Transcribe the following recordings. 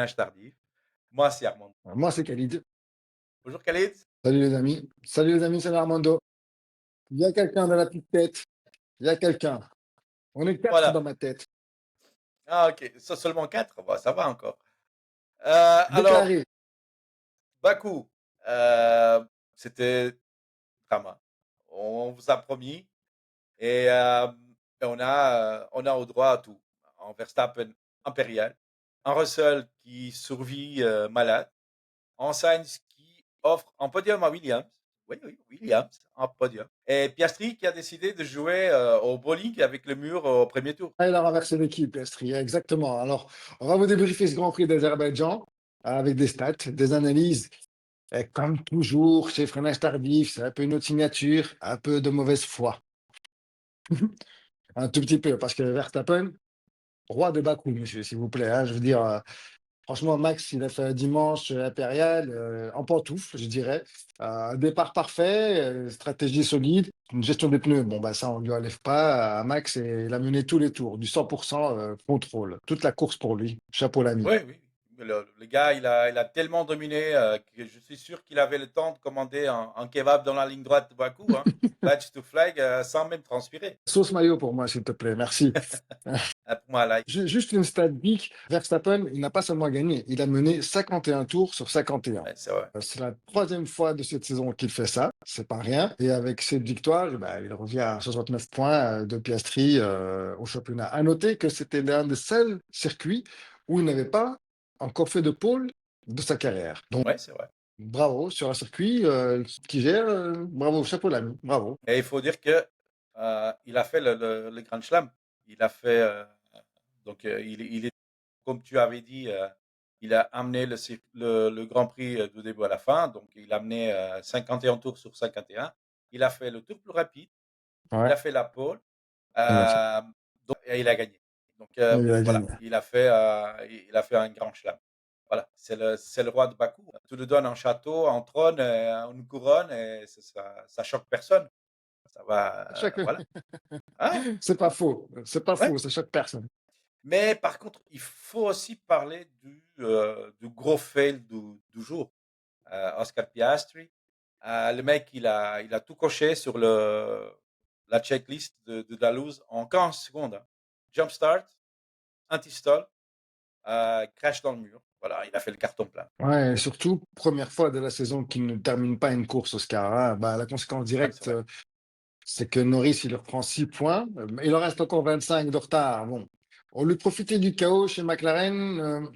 freinage tardif. Moi, c'est Armando. Moi, c'est Khalid. Bonjour Khalid. Salut les amis. Salut les amis, c'est Armando. Il y a quelqu'un dans la petite tête. Il y a quelqu'un. On est quatre dans Voilà. ma tête. Ah, ok. Seulement 4. Bah, ça va encore. Alors, Déclaré. Bakou, c'était drama. On vous a promis et, on a au droit à tout. En Verstappen impérial, un Russell qui survit malade, en Sainz qui offre un podium à Williams. Oui, oui, Williams, un podium. Et Piastri qui a décidé de jouer au bowling avec le mur au premier tour. Ah, il a renversé l'équipe, Estrie. Exactement. Alors, on va vous débriefer ce Grand Prix d'Azerbaïdjan avec des stats, des analyses. Et comme toujours, chez Freinage Tardif, c'est un peu une autre signature, un peu de mauvaise foi. Un tout petit peu, parce que Verstappen, roi de Bakou, monsieur, s'il vous plaît, hein. Je veux dire, franchement, Max, il a fait un dimanche impérial en pantoufle, je dirais. Un départ parfait, stratégie solide, une gestion des pneus. Bon, bah, ça, on ne lui enlève pas à Max et il a mené tous les tours, du 100% contrôle. Toute la course pour lui. Chapeau l'ami. Oui, oui. Le gars, il a tellement dominé que je suis sûr qu'il avait le temps de commander un kebab dans la ligne droite de Bakou, hein, badge to flag, sans même transpirer. Sauce maillot pour moi, s'il te plaît. Merci. Pour moi, là. Juste une stat geek. Verstappen, il n'a pas seulement gagné, il a mené 51 tours sur 51. Ouais, c'est vrai. C'est la troisième fois de cette saison qu'il fait ça, c'est pas rien. Et avec cette victoire, bah, il revient à 69 points de Piastri au championnat. À noter que c'était l'un des seuls circuits où il n'avait pas encore fait de pole de sa carrière. Donc, Ouais, c'est vrai. bravo sur un circuit qui gère. Bravo, chapeau l'ami, bravo. Et il faut dire que il a fait le Grand Slam. Il a fait, donc il est, comme tu avais dit, il a amené le Grand Prix du début à la fin. Donc il a amené 51 tours sur 51. Il a fait le tour plus rapide. Il Ouais, a fait la pole. il a fait. Euh, et il a gagné. Donc Il a voilà, gagné. il a fait un grand chelem. Voilà, c'est le roi de Bakou. Tu lui donnes un château, un trône, une couronne et ça choque personne. Ça va, Chaque... voilà. Hein? C'est pas faux, c'est pas Ouais. faux, ça choque personne. Mais par contre, il faut aussi parler du gros fail du jour. Oscar Piastri. Le mec, il a tout coché sur la checklist de Dallouse en 15 secondes, hein. Jump start, anti-stall, crash dans le mur. Voilà, il a fait le carton plein. Ouais, et surtout, première fois de la saison qu'il ne termine pas une course, Oscar, hein. Bah, la conséquence Ouais, c'est directe, vrai. c'est que Norris, il reprend 6 points. Il en reste encore 25 de retard. Bon, on lui profitait du chaos chez McLaren.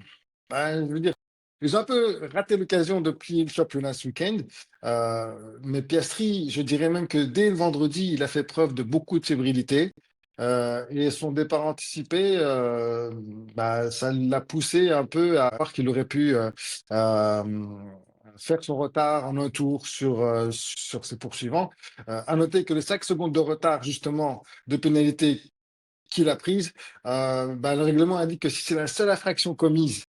Bah, je veux dire, ils ont un peu raté l'occasion de plier le championnat ce week-end. Mais Piastri, je dirais même que dès le vendredi, il a fait preuve de beaucoup de fébrilité. Et son départ anticipé, bah, ça l'a poussé un peu à croire qu'il aurait pu euh, faire son retard en un tour sur ses poursuivants. À noter que les 5 secondes de retard, justement, de pénalité qu'il a prise, bah, le règlement indique que si c'est la seule infraction commise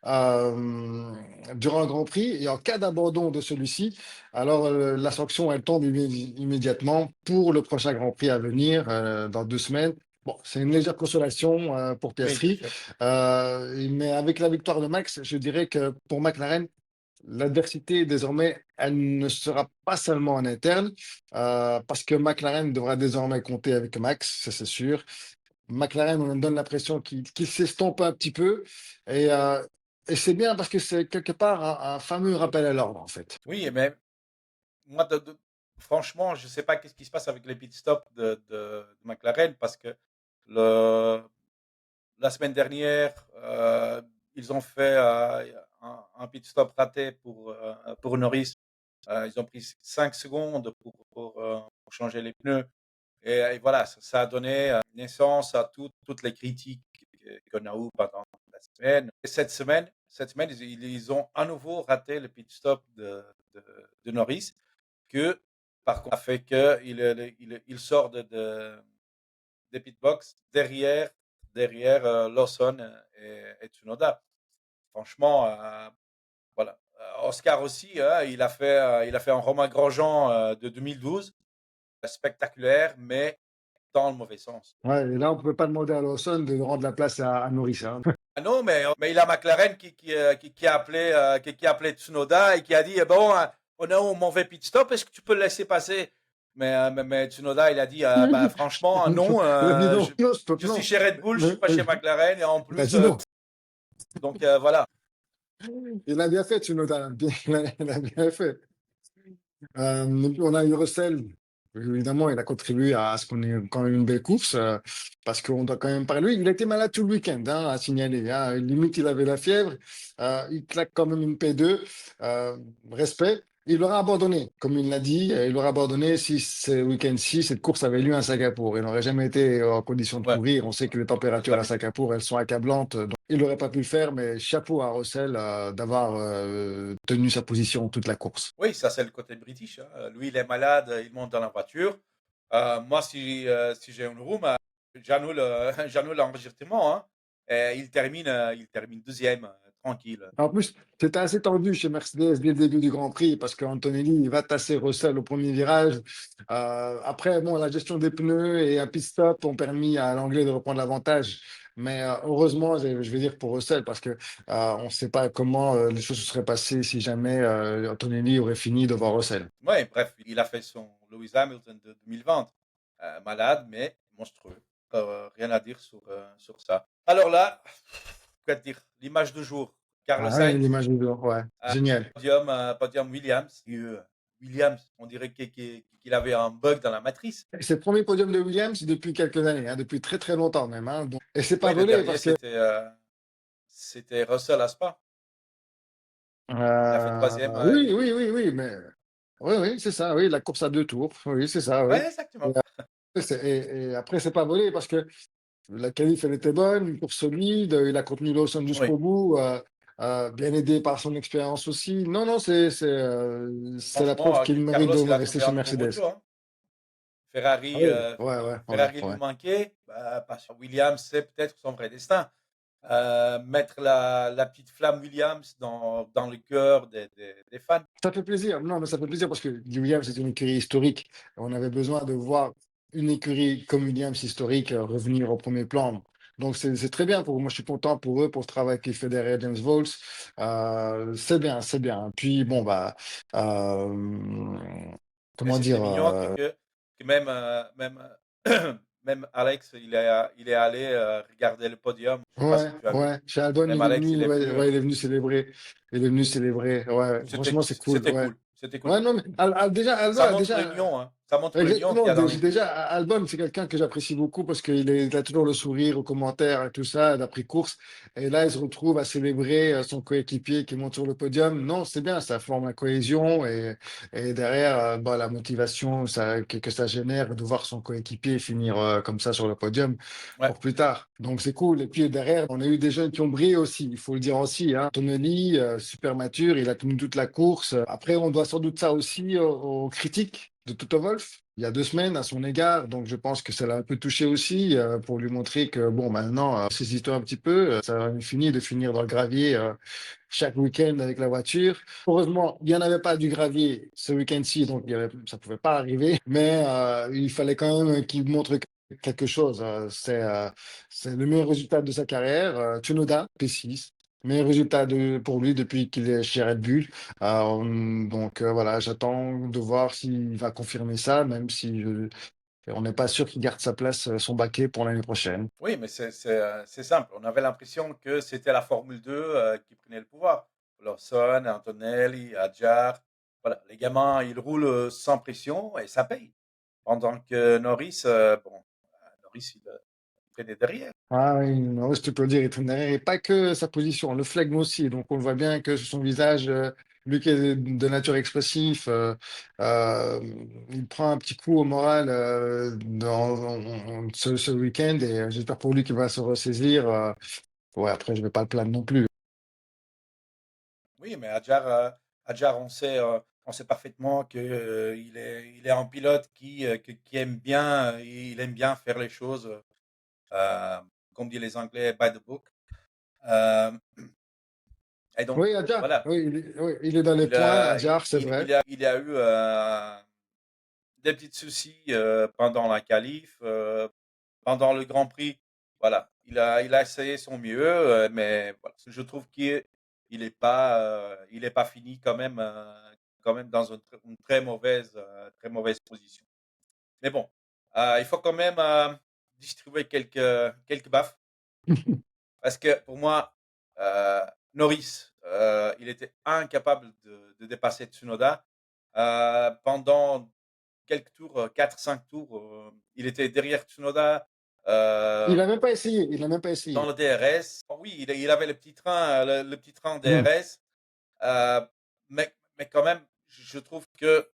euh, durant un Grand Prix et en cas d'abandon de celui-ci, alors la sanction, elle tombe immédiatement pour le prochain Grand Prix à venir dans 2 semaines. Bon, c'est une légère consolation pour Oui, bien Piastri, sûr. mais avec la victoire de Max, je dirais que pour McLaren, l'adversité, désormais, elle ne sera pas seulement en interne, parce que McLaren devra désormais compter avec Max, ça c'est sûr. McLaren, on me donne l'impression qu'il s'estompe un petit peu, et, euh, et c'est bien parce que c'est quelque part un fameux rappel à l'ordre, en fait. Oui, mais moi, franchement, je ne sais pas qu'est-ce qui se passe avec les pit stops de McLaren parce que le, la semaine dernière, ils ont fait un pit stop raté pour Norris. Ils ont pris 5 secondes pour changer les pneus. Et voilà, ça a donné naissance à toutes les critiques qu'on a eues pendant la semaine. Et cette semaine ils ont à nouveau raté le pit stop de Norris, que par contre a fait qu'il sort des pitbox derrière Lawson et Tsunoda. Franchement, voilà. Oscar aussi, hein, il a fait un Romain Grosjean de 2012, spectaculaire, mais dans le mauvais sens. Ouais, et là, on ne peut pas demander à Lawson de rendre la place à Norris, hein. Ah non, mais il a McLaren qui a appelé Tsunoda et qui a dit, bon, on a un mauvais pit stop, est-ce que tu peux le laisser passer? Mais Tsunoda, il a dit, bah, franchement, non, Il a dit non, non, stop, je suis non. chez Red Bull, je suis pas chez McLaren, et en Il a plus, dit non. donc voilà. Il a bien fait, Tsunoda. Il a bien fait. On a eu Russell. Évidemment, il a contribué à ce qu'on ait quand même une belle course, parce qu'on doit quand même parler. Il était malade tout le week-end, hein, à signaler, hein. Limite, il avait la fièvre. Il claque quand même une P2. Respect. Il aura abandonné, comme il l'a dit. Il aura abandonné si ce week-end-ci, cette course avait lieu à Singapour. Il n'aurait jamais été en condition de Ouais, courir. On sait que les c'est ce que températures à j'avais dit. Singapour, elles sont accablantes. Donc, il n'aurait pas pu le faire, mais chapeau à Russell d'avoir tenu sa position toute la course. Oui, ça c'est le côté british, hein. Lui, il est malade, il monte dans la voiture. Moi, si j'ai une room, j'annule j'annule l'enregistrement, hein. Et il termine deuxième, tranquille. En plus, c'était assez tendu chez Mercedes dès le début du Grand Prix parce qu'Antonelli il va tasser Russell au premier virage. Après, bon, la gestion des pneus et un pit stop ont permis à l'Anglais de reprendre l'avantage. Mais heureusement, je vais dire pour Russell, parce que on ne sait pas comment les choses se seraient passées si jamais Antonelli aurait fini devant Russell. Ouais, bref, il a fait son Lewis Hamilton de 2020. Malade, mais monstrueux. Rien à dire sur ça. Alors là, quoi dire, l'image du jour. Carlos Ah oui, Sainz, l'image du jour, ouais, génial. podium Williams. Williams, on dirait qu'il avait un bug dans la matrice. C'est le premier podium de Williams depuis quelques années, hein, depuis très très longtemps même, hein. Et c'est pas Oui, le volé dernier, parce que c'était Russell à Spa. Il a fait troisième. oui, oui, oui, oui, mais oui, oui, c'est ça, oui, la course à deux tours, oui, c'est ça, oui. Ouais, Et exactement. après, et après, c'est pas volé parce que la qualif, elle était bonne, une course solide, il a contenu Lawson Oui. jusqu'au bout, bien aidé par son expérience aussi. Non, non, c'est la Franchement, preuve qu'il mérite Carlos, de il a rester trouvé chez un nouveau Mercedes. moto, hein. Ah Ferrari, oui, ouais, ouais, ouais, Ferrari lui ouais. manquait. Bah, parce que Williams, c'est peut-être son vrai destin. Mettre la petite flamme Williams dans le cœur des fans. Ça fait plaisir, non, mais ça fait plaisir parce que Williams, c'est une écurie historique. On avait besoin de voir une écurie comme Williams historique revenir au premier plan. Donc, c'est très bien pour eux. Moi, je suis content pour eux, pour le travail qu'ils font derrière James Vols. C'est bien, c'est bien. Puis, bon, bah, euh, Et comment c'était dire, mignon que même Alex, il est allé regarder le podium. Je sais pas ouais, si tu as vu. ouais, chez Albon, Même il est Alex, il venu, est ouais, venu. ouais, il est venu célébrer. Il est venu célébrer. Ouais, ouais. C'était Franchement, c'est cool. c'était Ouais. cool. C'était cool. Ouais, non, mais déjà, Albon Ça a montre déjà. l'union, hein. Ça montre l'union qu'il Exactement. y a dans l'équipe. Déjà, Albon, c'est quelqu'un que j'apprécie beaucoup parce il a toujours le sourire aux commentaires et tout ça, d'après-course. Et là, il se retrouve à célébrer son coéquipier qui monte sur le podium. Non, c'est bien, ça forme la cohésion et derrière, bah, la motivation que ça génère de voir son coéquipier finir comme ça sur le podium Ouais. pour plus tard. Donc, c'est cool. Et puis derrière, on a eu des jeunes qui ont brillé aussi, il faut le dire aussi, hein. Tonelli, super mature, il a tenu toute la course. Après, on doit sans doute ça aussi aux critiques de Toto Wolff il y a 2 semaines à son égard. Donc, je pense que ça l'a un peu touché aussi pour lui montrer que, bon, maintenant, saisis-toi un petit peu. Ça va fini de finir dans le gravier chaque week-end avec la voiture. Heureusement, il n'y en avait pas du gravier ce week-end-ci, donc ça ne pouvait pas arriver. Mais il fallait quand même qu'il montre quelque chose. C'est le meilleur résultat de sa carrière. Tsunoda, P6. Meilleur résultat pour lui depuis qu'il est chez Red Bull. Donc voilà, j'attends de voir s'il va confirmer ça, même si on n'est pas sûr qu'il garde sa place, son baquet pour l'année prochaine. Oui, mais c'est simple. On avait l'impression que c'était la Formule 2 qui prenait le pouvoir. Lawson, Antonelli, Hadjar. Voilà, les gamins, ils roulent sans pression et ça paye. Pendant que Norris, bon, Norris, il traînait derrière. Ah oui, non, tu peux le dire, il traîne derrière, et pas que sa position, le flegme aussi. Donc on le voit bien que sur son visage, lui qui est de nature expressif, euh, il prend un petit coup au moral ce week-end et j'espère pour lui qu'il va se ressaisir. Ouais, après, je vais pas le plaindre non plus. Oui, mais Hadjar, on sait parfaitement que, il est un pilote qui aime bien, il aime bien faire les choses, euh, comme disent les Anglais, by the book. Euh, et donc, Oui, Adjar, voilà. oui, oui, il est dans les Il, points, euh, Adjar, c'est il, vrai. il a, il a eu des petits soucis pendant la qualif, pendant le Grand Prix. Voilà, il a essayé son mieux, mais voilà, je trouve il est pas fini quand même dans une très mauvaise position. Mais bon, il faut quand même distribuer quelques baffes parce que pour moi, euh, Norris, il était incapable de dépasser Tsunoda. Pendant quelques tours, 4-5 tours, il était derrière Tsunoda. Il euh, n'a même pas essayé. Il n'a même pas Dans essayé. le DRS. Oui, il avait le petit train, le petit train Hmm. DRS, euh, mais quand même, je trouve que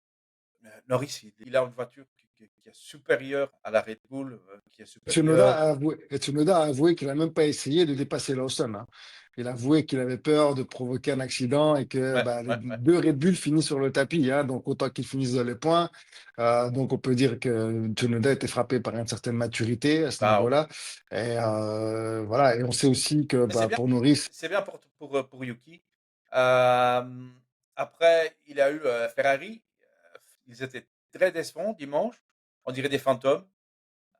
Norris, il a une voiture qui est supérieure à la Red Bull, qui est Tsunoda supérieure. a avoué, et Tsunoda a avoué qu'il n'a même pas essayé de dépasser Lawson, hein. Il a avoué qu'il avait peur de provoquer un accident et que Ouais, bah, les ouais, ouais. deux Red Bull finissent sur le tapis, hein, donc autant qu'ils finissent dans les points. Donc on peut dire que Tsunoda était frappé par une certaine maturité à ce Ah oui. niveau-là. Et voilà, et on sait aussi que Mais bah, pour Norris, c'est bien pour Yuki. Euh, Après, il a eu Ferrari. Ils étaient très décevants dimanche. On dirait des fantômes.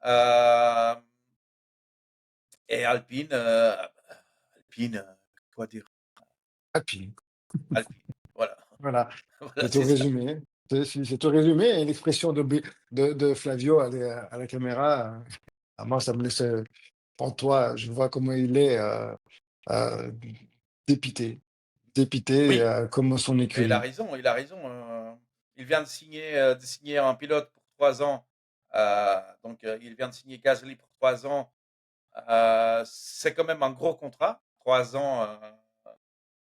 Euh, et Alpine, quoi dire? happy. Alpine, voilà. Voilà, Voilà, c'est tout c'est ça. résumé. C'est tout résumé. Et l'expression de Flavio à la caméra, moi, ça me laisse pantois. Je vois comment il est euh, dépité, dépité Oui, comme son mais il a écurie. raison, il a raison. Il vient de signer un pilote pour 3 ans. Donc, il vient de signer Gasly pour 3 ans. C'est quand même un gros contrat. 3 ans.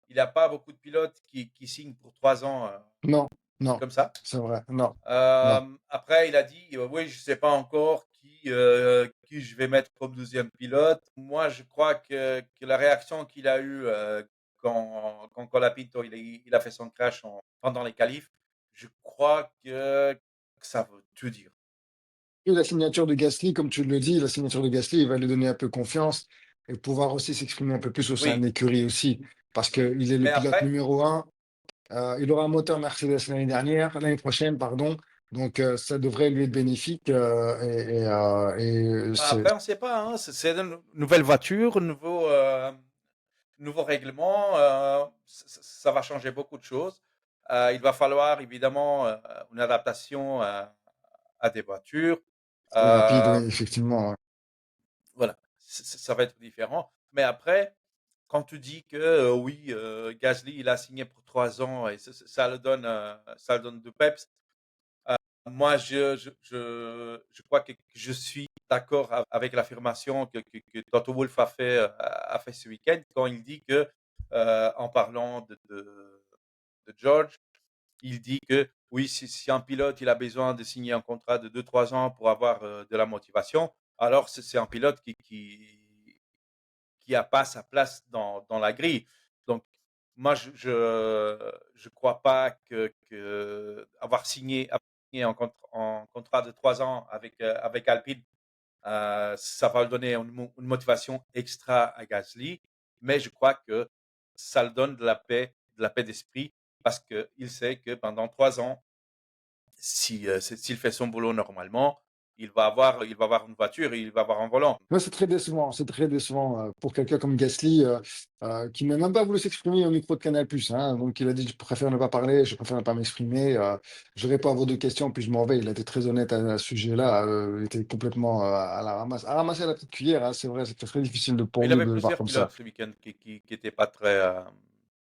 Il n'y a pas beaucoup de pilotes qui signent pour 3 ans Non, non, comme ça. c'est vrai. Non, non. Après, il a dit, oui, je ne sais pas encore qui je vais mettre comme deuxième pilote. Moi, je crois que la réaction qu'il a eue quand Colapinto il a fait son crash pendant les qualifs, je crois que ça veut tout dire. Et la signature de Gasly, comme tu le dis, la signature de Gasly, il va lui donner un peu confiance et pouvoir aussi s'exprimer un peu plus au sein de Oui, l'écurie aussi, parce oui. qu'il est le Mais pilote après, numéro un. Il aura un moteur Mercedes l'année prochaine, pardon. Donc, ça devrait lui être bénéfique. on ne sait pas. Hein, c'est une nouvelle voiture, nouveau règlement. Ça va changer beaucoup de choses. Il va falloir évidemment une adaptation à des voitures. C'est rapide, oui, Euh, effectivement. Ouais. voilà, ça va être différent. Mais après, quand tu dis que oui, Gasly, il a signé pour 3 ans et ça le donne du peps, moi, je crois que je suis d'accord avec l'affirmation que Toto Wolff a fait ce week-end quand il dit que, en parlant de George, il dit que oui, si un pilote il a besoin de signer un contrat de 2 3 ans pour avoir de la motivation, alors c'est un pilote qui a pas sa place dans la grille. Donc, moi, je crois pas avoir signé en contrat de 3 ans avec Alpine, ça va lui donner une motivation extra à Gasly. Mais je crois que ça le donne de la paix d'esprit parce qu'il sait que pendant 3 ans, s'il fait son boulot normalement, il va avoir une voiture et il va avoir un volant. Ouais, c'est très décevant. C'est très décevant pour quelqu'un comme Gasly, qui n'a même pas voulu s'exprimer au micro de Canal+, hein. Donc, il a dit, je préfère ne pas parler, je préfère ne pas m'exprimer. Je réponds à vos deux questions, puis je m'en vais. Il a été très honnête à ce sujet-là. Il était complètement à la ramasse. À ramasser à la petite cuillère, hein, c'est vrai. C'était très difficile pour Il nous avait de le voir plusieurs comme ça. pilotes ce week-end qui étaient pas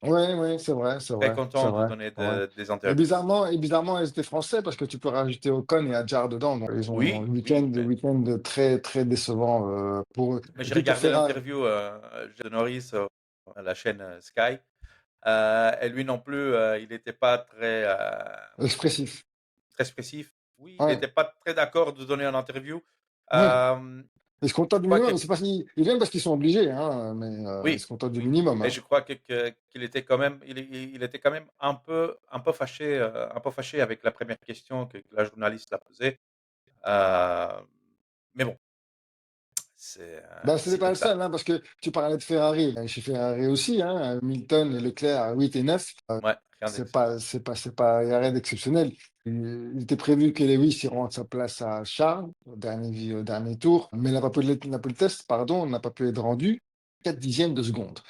Oui, oui, c'est vrai, c'est très vrai, c'est contents de vrai, donner c'est vrai. des interviews. Et bizarrement, ils étaient français parce que tu peux rajouter Ocon et Adjar dedans. Donc, ils ont un Oui, oui, week-end très, très décevant pour eux. mais Et j'ai puis pour regardé Ferrari, l'interview de Norris à la chaîne Sky. Et lui non plus, il n'était pas expressif. très expressif. Oui, il Ouais, n'était pas très d'accord de donner une interview. ouais. Euh, Ils se je contentent du crois que minimum. C'est pas si, ils viennent parce qu'ils sont obligés, hein, mais ils oui, se contentent du oui, minimum, mais hein. je crois qu'il était quand même, il était quand même un peu fâché avec la première question que la journaliste l'a posée. Euh, mais bon, Ben, ce n'est c'est pas comme le ça. seul, hein, parce que tu parlais de Ferrari. Chez Ferrari aussi, hein, Milton et Leclerc, 8 et 9. Ouais. Rien d'exceptionnel. Il y a rien d'exceptionnel. Il était prévu que Lewis il rende sa place à Charles au dernier tour, mais n'a pas pu le test, pardon, n'a pas pu être rendu 4 dixièmes de seconde.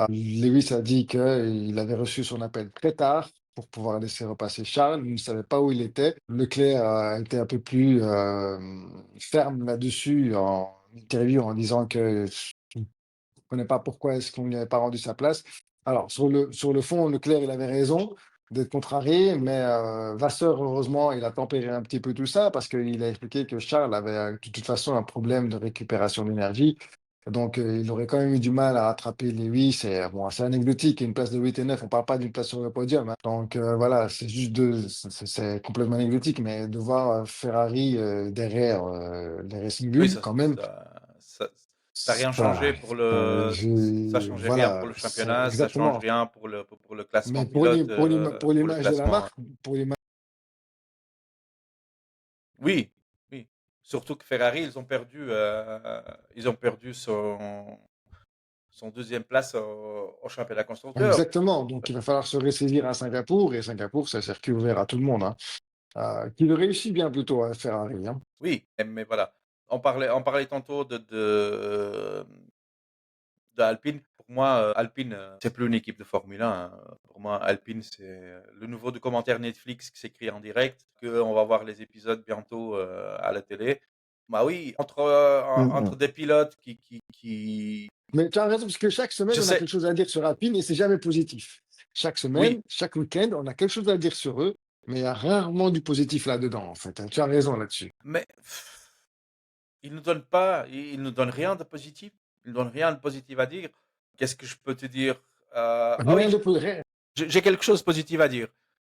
Lewis a dit qu'il avait reçu son appel très tard pour pouvoir laisser repasser Charles. Il ne savait pas où il était. Leclerc a été un peu plus ferme là-dessus en interview en disant que ne comprenait pas pourquoi est-ce qu'on lui avait pas rendu sa place. Alors, sur le fond, Leclerc, il avait raison d'être contrarié, mais Vasseur, heureusement, il a tempéré un petit peu tout ça parce qu'il a expliqué que Charles avait de toute façon un problème de récupération d'énergie. Donc, il aurait quand même eu du mal à rattraper Lewis. C'est bon, c'est anecdotique, une place de 8 et 9, on parle pas d'une place sur le podium, hein. Donc, voilà, c'est complètement anecdotique, mais de voir Ferrari derrière les Racing Oui, Bulls, quand même, ça a rien changé pour ça change rien pour voilà, le championnat, ça change exactement. rien pour le classement Mais pilote, pour pour le l'image de la classement. marque, pour l'image, Oui, oui. Surtout que Ferrari, ils ont perdu son deuxième place au championnat constructeur. exactement. Donc, il va falloir se ressaisir à Singapour, et Singapour, c'est un circuit ouvert à tout le monde, hein. Qui le réussit bien plutôt à Ferrari, hein. Oui, mais voilà. On parlait tantôt de Alpine. Pour moi, Alpine, c'est plus une équipe de Formule 1, hein. Pour moi, Alpine, c'est le nouveau commentaire Netflix qui s'écrit en direct, qu'on va voir les épisodes bientôt à la télé. Bah oui, entre Mhm. des pilotes Mais tu as raison, parce que chaque semaine, je on a sais, quelque chose à dire sur Alpine et c'est jamais positif. Chaque semaine, oui, chaque week-end, on a quelque chose à dire sur eux, mais il y a rarement du positif là-dedans, en fait, hein. Tu as raison là-dessus. mais ils nous donnent rien de positif. Ils ne donnent rien de positif à dire. Qu'est-ce que je peux te dire? Ah Rien oui, de plus, rien. j'ai quelque chose de positif à dire.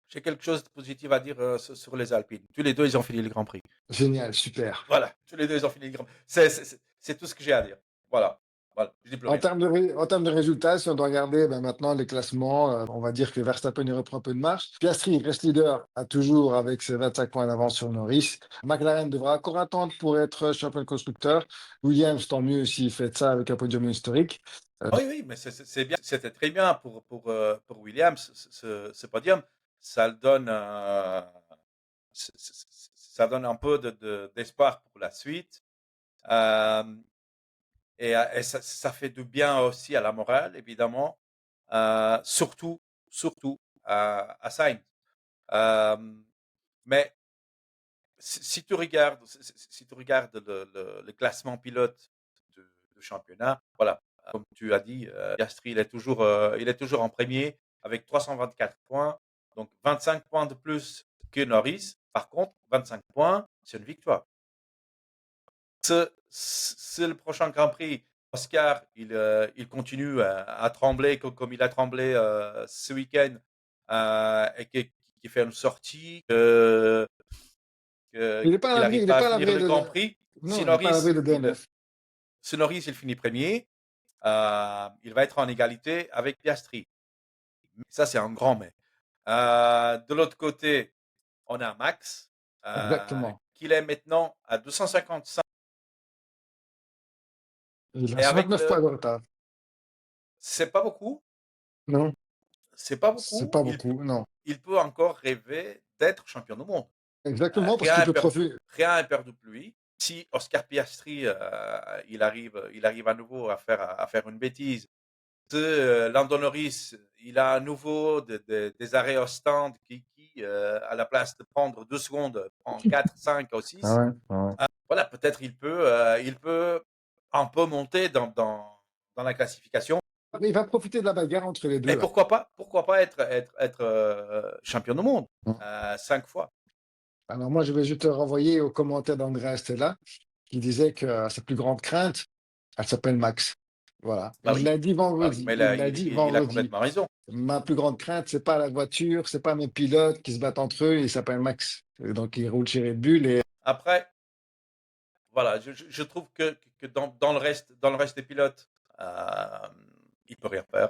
J'ai quelque chose de positif à dire sur les Alpines. Tous les deux, ils ont fini le Grand Prix. Génial, super. Voilà, tous les deux, ils ont fini le Grand Prix. C'est tout ce que j'ai à dire. Voilà, voilà, je dis plus rien. En termes de résultats, si on doit regarder ben, maintenant les classements, on va dire que Verstappen il reprend un peu de marche. Piastri reste leader à toujours avec ses 25 points d'avance sur Norris. McLaren devra encore attendre pour être champion de constructeur. Williams, tant mieux s'il fait ça avec un podium historique. Oui, oui, mais c'est bien. C'était très bien pour Williams, ce podium. Ça le donne, ça donne un peu d'espoir pour la suite. Euh, et ça fait du bien aussi à la morale, évidemment. Surtout à Sainz. Euh, mais si tu regardes, si tu regardes le classement pilote de championnat, voilà, comme tu as dit, Piastri, il est toujours en premier avec 324 points, donc 25 points de plus que Norris. Par contre, 25 points, c'est une victoire. C'est le prochain Grand Prix. Oscar, il continue à trembler comme il a tremblé ce week-end et qui fait une sortie qu'il n'arrive Il est pas à pas à finir l'abri le de, Grand Prix. non, il est pas à l'abri de DNF. Si Norris il finit premier, il va être en égalité avec Piastri. Ça, c'est un grand mais. De l'autre côté, on a Max, Exactement. qui est maintenant à 255. Il a Et avec 69 points le. de retard. C'est pas beaucoup. Non, C'est pas c'est beaucoup. pas beaucoup, non. Il peut encore rêver d'être champion du monde. Exactement, parce Rien qu'il n'est peut perdu. profiter. Rien n'est perdu pour lui. Si Oscar Piastri, il arrive à nouveau à faire une bêtise, Lando Norris, il a à nouveau des arrêts au stand qui à la place de prendre 2 secondes, prend 4, 5 ou Ah 6. ouais, ah ouais. Voilà, peut-être il peut un peu monter dans la classification. Il va profiter de la bagarre entre les Et deux, là. pourquoi pas être champion du monde 5 fois. Alors moi, je vais juste te renvoyer au commentaire d'Andrea Stella, qui disait que sa plus grande crainte, elle s'appelle Max. Voilà. Bah Il oui, l'a dit bah oui, vendredi. mais Il là, l'a il, dit il- il a vendredi. complètement raison. Ma plus grande crainte, c'est pas la voiture, c'est pas mes pilotes qui se battent entre eux, il s'appelle Max. Et donc il roule chez Red Bull et Après, voilà, je trouve que dans le reste des pilotes, il ne peut rien faire.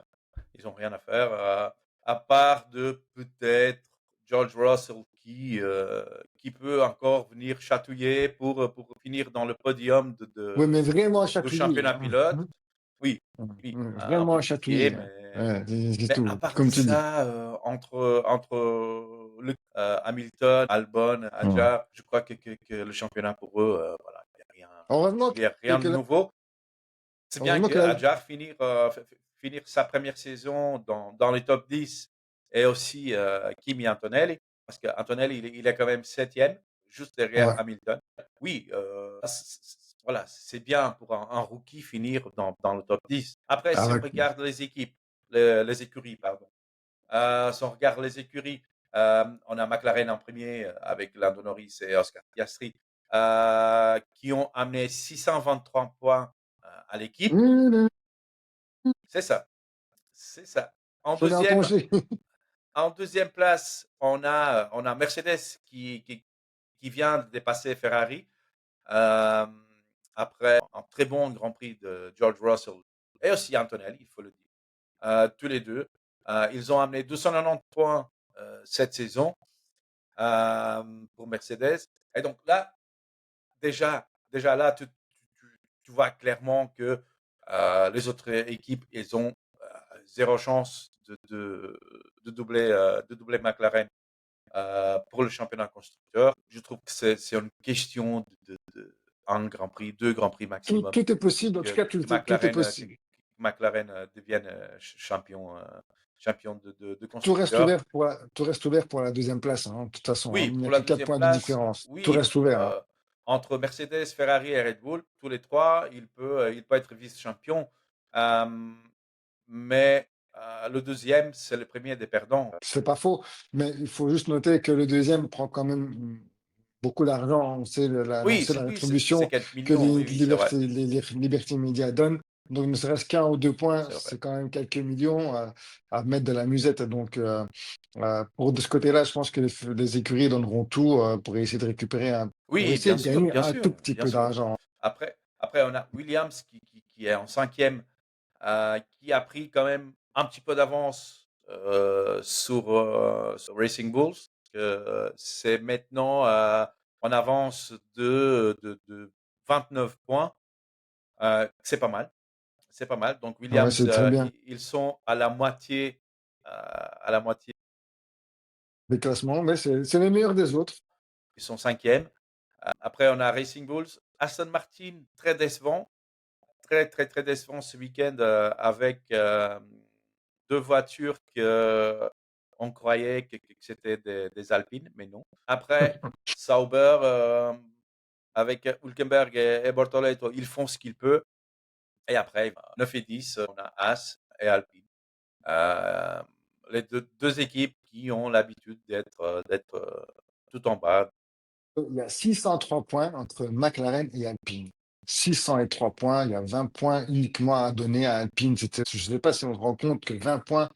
Ils n'ont rien à faire, à part de peut-être George Russell qui peut encore venir chatouiller pour finir dans le podium oui, mais vraiment de chatouiller, championnat hein. pilote. Oui, oui, un Vraiment peu à critiqué, chatouiller, hein. mais Ouais, c'est mais à tout, part de comme tu dis. ça, entre Hamilton, Albon, Mm. Hadjar, je crois que le championnat pour eux, voilà, Heureusement il y a rien de que nouveau. C'est bien heureusement que que la- Hadjar finir sa première saison dans les top 10 et aussi Kimi Antonelli, parce qu'Antonelli, il est quand même septième, juste derrière ouais, Hamilton. Oui, voilà, c'est bien pour un rookie finir dans le top 10. Après, si on avec, regarde les équipes, les écuries, pardon. Si on regarde les écuries, on a McLaren en premier avec Lando Norris et Oscar Piastri, qui ont amené 623 points à l'équipe. C'est ça, c'est ça. En je l'ai en deuxième, congé. en deuxième place, on a Mercedes qui vient de dépasser Ferrari. Euh, Après un très bon Grand Prix de George Russell et aussi Antonelli, il faut le dire. Tous les deux. Ils ont amené 290 points cette saison pour Mercedes. Et donc là, déjà là, tu vois clairement que les autres équipes, ils ont zéro chance de doubler McLaren pour le championnat constructeur. Je trouve que c'est une question un Grand Prix, deux Grands Prix Tout, maximum tout est possible, en tout cas, tout est Que possible. McLaren devienne champion, champion de Tout reste constructeur. ouvert tout reste ouvert pour la deuxième place, hein, de toute façon, hein. Oui, Il n'y a pour la que 4 deuxième points de place, différence. Tout oui, reste ouvert, hein. entre Mercedes, Ferrari et Red Bull, tous les trois, il peut être vice-champion. Euh, mais le deuxième, c'est le premier des perdants. C'est pas faux, mais il faut juste noter que le deuxième prend quand même beaucoup d'argent. On Oui, sait la c'est rétribution 4 que millions, oui, oui, c'est vrai. les Liberty Media donnent. Donc, ne serait-ce qu'un ou deux points, C'est vrai. c'est quand même quelques millions à mettre de la musette. Donc, pour de ce côté-là, je pense que les écuries donneront tout pour essayer de récupérer pour Oui, essayer de gagner bien un tout sûr, petit bien peu sûr. d'argent. Après, on a Williams qui est en cinquième, qui a pris quand même un petit peu d'avance sur Racing Bulls. C'est maintenant en avance de 29 points. C'est pas mal. C'est pas mal. Donc Ah ouais, Williams, c'est très bien. ils sont à la moitié, Les classements, mais c'est les meilleurs des autres. ils sont cinquième. Après, on a Racing Bulls. Aston Martin, très décevant. Très, très, très décevant ce week-end avec deux voitures que on croyait que c'était des Alpines, mais non. Après, Sauber, avec Hülkenberg et Bortoleto, ils font ce qu'ils peuvent. Et après, 9 et 10, on a As et Alpine. Euh, les deux équipes qui ont l'habitude d'être tout en bas. Il y a 603 points entre McLaren et Alpine. 603 points, il y a 20 points uniquement à donner à Alpine. Je ne sais pas si on se rend compte que 20 points,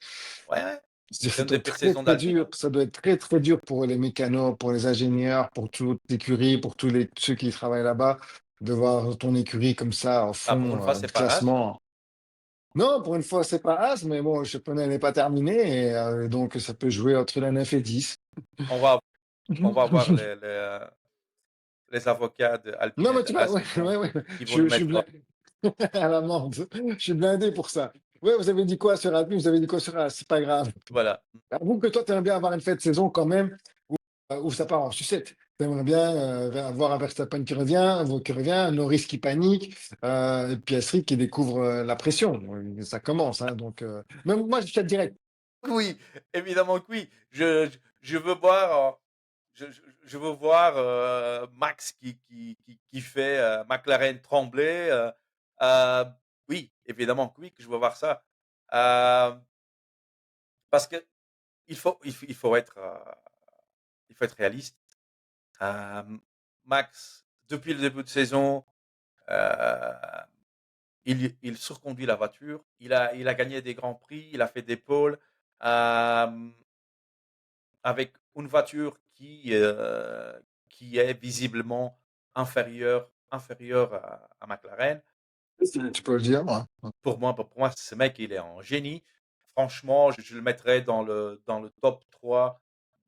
Ouais, ouais. C'est ça une doit des être pires très saisons très d'Alpine, dur. hein. Ça doit être très très dur pour les mécanos, pour les ingénieurs, pour toute l'écurie, pour ceux qui travaillent là-bas, de voir ton écurie comme ça au Ah, pour une fond fois, de c'est pas As. classement. Non, pour une fois, c'est pas As, mais bon, le championnat n'est pas terminé, et donc ça peut jouer entre la 9 et 10. On va, on va voir les avocats d'Alpine Non, et mais de tu vois, As ouais, ouais, ouais, qui vont nous je suis mettre à l'amende. Je suis blindé pour ça. Ouais, vous avez dit quoi sur Alpine? Vous avez dit quoi sur As? C'est pas grave. voilà. Avoue que toi, tu aimerais bien avoir une fête de saison quand même où ça part en sucette. Tu aimerais bien avoir un Verstappen qui revient, un Norris qui panique, et puis Astrid qui découvre la pression. Ça commence, hein, donc, même moi, je te direct. Oui, évidemment que oui. Je veux voir, je veux voir Max qui fait McLaren trembler. Euh, oui, évidemment que oui, que je veux voir ça. Euh, Parce que il faut être réaliste. Euh, Max, depuis le début de saison, euh, il surconduit la voiture. Il a gagné des grands prix, il a fait des pôles euh, avec une voiture qui est visiblement inférieure à McLaren. Tu peux le dire, moi. Pour moi, ce mec, il est en génie. Franchement, je le mettrais dans le top 3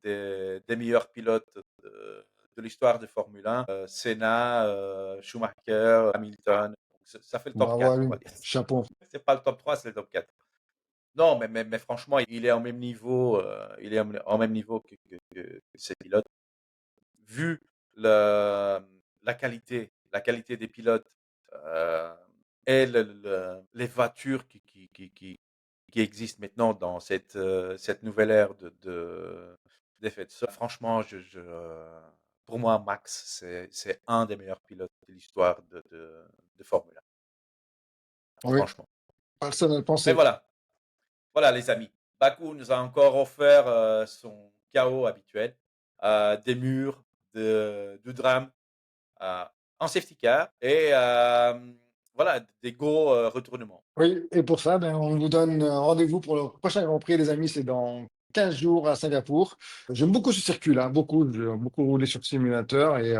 des meilleurs pilotes de l'histoire de Formule 1. Senna, Schumacher, Hamilton. Ça fait le top Bravo à 4, on lui. va dire. Chapeau. C'est pas le top 3, c'est le top 4. Non, mais franchement, il est au même niveau, il est au même niveau que ses pilotes. Vu le, la qualité des pilotes euh, et les voitures qui existent maintenant dans cette nouvelle ère d'effets de sol. Franchement, pour moi, Max, c'est un des meilleurs pilotes de l'histoire de Formule 1. Oui, Franchement. personnel Mais pensée. voilà les amis. Bakou nous a encore offert son chaos habituel, des murs, du drame, euh, en safety car et voilà, des gros retournements. Oui, et pour ça, ben, on vous donne rendez-vous pour le prochain Grand Prix, les amis, c'est dans 15 jours à Singapour. J'aime beaucoup ce circuit-là, beaucoup. J'ai beaucoup roulé sur le simulateur et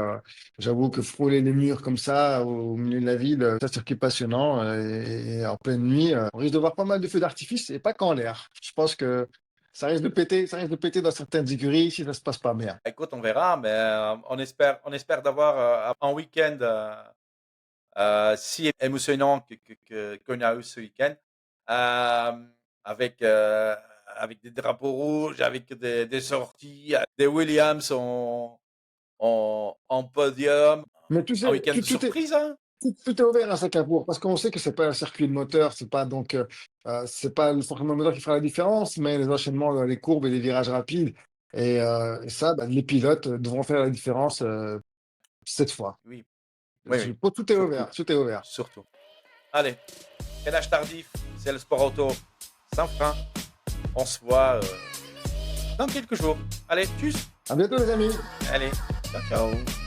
j'avoue que frôler les murs comme ça au milieu de la ville, c'est un circuit passionnant et en pleine nuit, on risque de voir pas mal de feux d'artifice et pas qu'en l'air. Je pense que ça risque de péter dans certaines écuries si ça se passe pas bien. Écoute, on verra, mais on espère d'avoir un week-end si émotionnant qu'on a eu ce week-end, euh, avec, euh, avec des drapeaux rouges, avec des sorties, des Williams en podium. Mais tu Un sais, week-end de surprise, hein? tout est ouvert à Singapour parce qu'on sait que c'est pas un circuit de moteur, c'est pas forcément le moteur qui fera la différence, mais les enchaînements dans les courbes et les virages rapides. Et ça, bah, les pilotes devront faire la différence cette fois. Oui, oui, oui, Tout est surtout, ouvert, tout est ouvert. surtout. Allez, freinage tardif, c'est le sport auto sans frein. On se voit dans quelques jours. Allez, tchuss! À bientôt les amis. Allez, ciao, ciao!